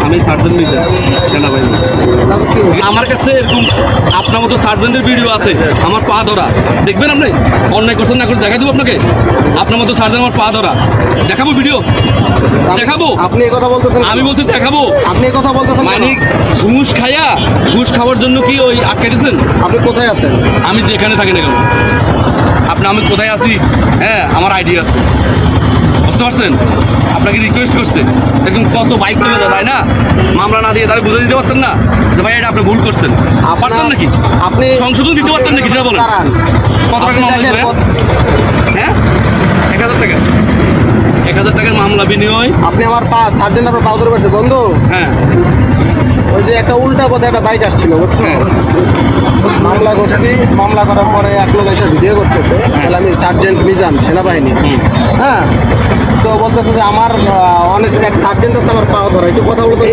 আমি সার্জন মিজান সেনাবাহিনী। আমার কাছে এরকম আপনার মতো সার্জেন্টের ভিডিও আছে, আমার পা ধরা দেখবেন আপনি, অন্যায় করছেন না করে দেখাই দেবো আপনাকে। আপনার মতো সার্জেন্ট আমার পা ধরা দেখাবো, ভিডিও দেখাবো। আপনি এই কথা বলতেছেন, আমি বলছি দেখাবো। আপনি এই কথা বলতেছেন মানে ঘুষ খাইয়া, ঘুষ খাওয়ার জন্য কি ওই আটকে দিয়েছেন? আপনি কোথায় আছেন? আমি যেখানে থাকি না কেন, আমি কোথায় আছি, হ্যাঁ আমার আইডি আছে, বুঝতে পারছেন? আপনাকে রিকোয়েস্ট করছে, দেখুন কত বাইক চলে যায়, তাই না? মামলা না দিয়ে তাহলে বুঝে দিতে পারতেন না যে ভাই এটা আপনি ভুল করছেন? পারতেন নাকি? আপনি সংশোধন দিতে পারতেন নাকি সেটা বলেন? কত টাকা মামলা ছিল? হ্যাঁ 1000 টাকা, 1000 টাকার মামলা বিনিময়। আপনি আমার পা সার্জেন্ট আপনার পা ধরে পারছে বন্ধু। হ্যাঁ ওই যে একটা উল্টা পথে একটা বাইক আসছিল বুঝছো, হ্যাঁ। মামলা করছি, মামলা করার পরে এক লোক এসে ভিডিও করতেছে, তাহলে আমি সার্জেন্ট মিজান সেনাবাহিনী। হ্যাঁ, তো বলতেছে যে আমার অনেক এক সার্জেন্ট হচ্ছে আমার পা ধরা, একটু কথা বলতে